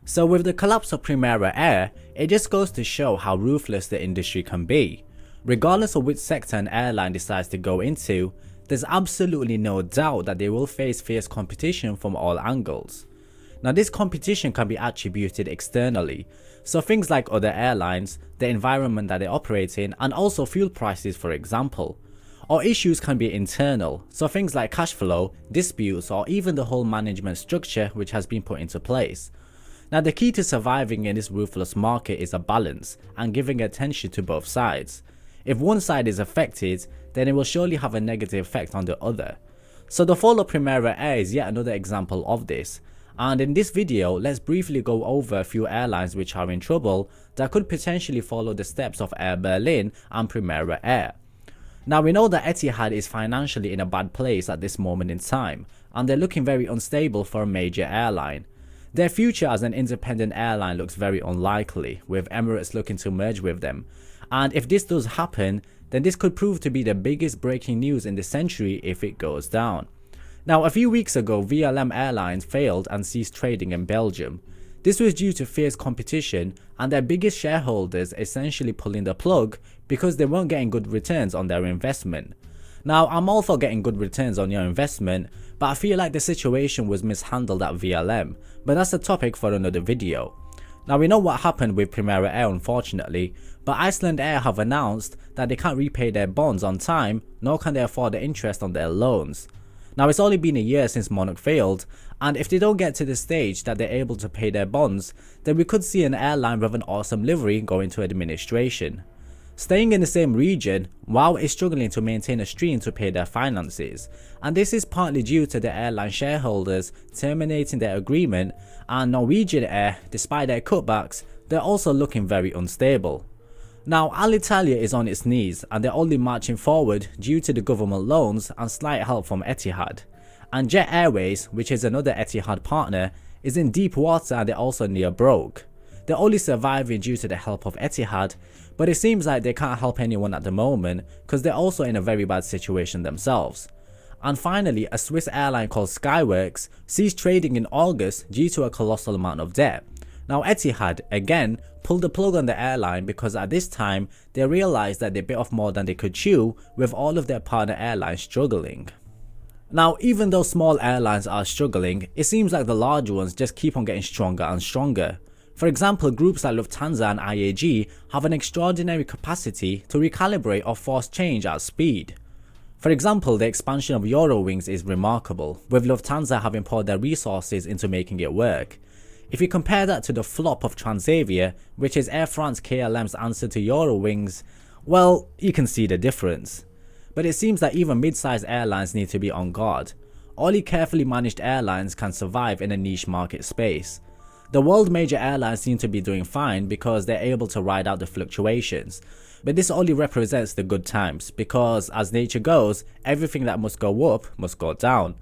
So with the collapse of Primera Air, it just goes to show how ruthless the industry can be. Regardless of which sector an airline decides to go into, there's absolutely no doubt that they will face fierce competition from all angles. Now this competition can be attributed externally, so things like other airlines, the environment that they operate in, and also fuel prices for example. Or issues can be internal, so things like cash flow, disputes, or even the whole management structure which has been put into place. Now the key to surviving in this ruthless market is a balance and giving attention to both sides. If one side is affected, then it will surely have a negative effect on the other. So the fall of Primera Air is yet another example of this. And in this video, let's briefly go over a few airlines which are in trouble that could potentially follow the steps of Air Berlin and Primera Air. Now we know that Etihad is financially in a bad place at this moment in time, and they're looking very unstable for a major airline. Their future as an independent airline looks very unlikely, with Emirates looking to merge with them. And if this does happen, then this could prove to be the biggest breaking news in the century if it goes down. Now a few weeks ago, VLM Airlines failed and ceased trading in Belgium. This was due to fierce competition and their biggest shareholders essentially pulling the plug because they weren't getting good returns on their investment. Now I'm all for getting good returns on your investment, but I feel like the situation was mishandled at VLM, but that's a topic for another video. Now we know what happened with Primera Air unfortunately, but Iceland Air have announced that they can't repay their bonds on time, nor can they afford the interest on their loans. Now it's only been a year since Monarch failed, and if they don't get to the stage that they're able to pay their bonds, then we could see an airline with an awesome livery go into administration. Staying in the same region, WOW is struggling to maintain a stream to pay their finances, and this is partly due to the airline shareholders terminating their agreement, and Norwegian Air, despite their cutbacks, they're also looking very unstable. Now Alitalia is on its knees and they're only marching forward due to the government loans and slight help from Etihad. And Jet Airways, which is another Etihad partner, is in deep water and they're also near broke. They're only surviving due to the help of Etihad, but it seems like they can't help anyone at the moment because they're also in a very bad situation themselves. And finally, a Swiss airline called Skyworks ceased trading in August due to a colossal amount of debt. Now Etihad, again, pulled the plug on the airline because at this time they realized that they bit off more than they could chew with all of their partner airlines struggling. Now even though small airlines are struggling, it seems like the large ones just keep on getting stronger and stronger. For example, groups like Lufthansa and IAG have an extraordinary capacity to recalibrate or force change at speed. For example, the expansion of Eurowings is remarkable, with Lufthansa having poured their resources into making it work. If you compare that to the flop of Transavia, which is Air France KLM's answer to Eurowings, well, you can see the difference. But it seems that even mid-sized airlines need to be on guard. Only carefully managed airlines can survive in a niche market space. The world major airlines seem to be doing fine because they're able to ride out the fluctuations. But this only represents the good times because, as nature goes, everything that must go up must go down.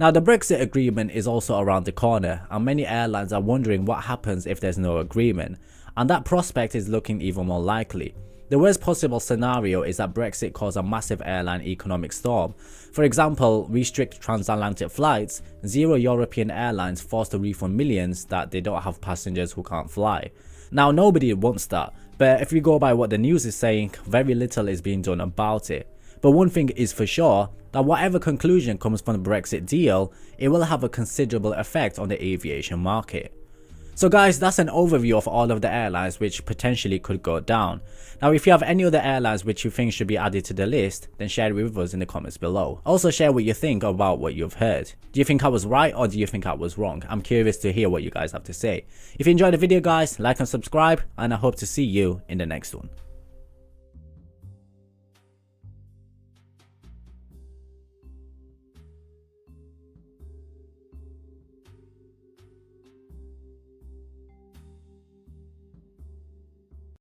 Now the Brexit agreement is also around the corner and many airlines are wondering what happens if there's no agreement, and that prospect is looking even more likely. The worst possible scenario is that Brexit causes a massive airline economic storm. For example, restrict transatlantic flights, 0 European airlines forced to refund millions that they don't have passengers who can't fly. Now nobody wants that, but if we go by what the news is saying, very little is being done about it. But one thing is for sure, that whatever conclusion comes from the Brexit deal, it will have a considerable effect on the aviation market. So guys, that's an overview of all of the airlines which potentially could go down. Now if you have any other airlines which you think should be added to the list, then share it with us in the comments below. Also share what you think about what you've heard. Do you think I was right or do you think I was wrong? I'm curious to hear what you guys have to say. If you enjoyed the video guys, like and subscribe, and I hope to see you in the next one.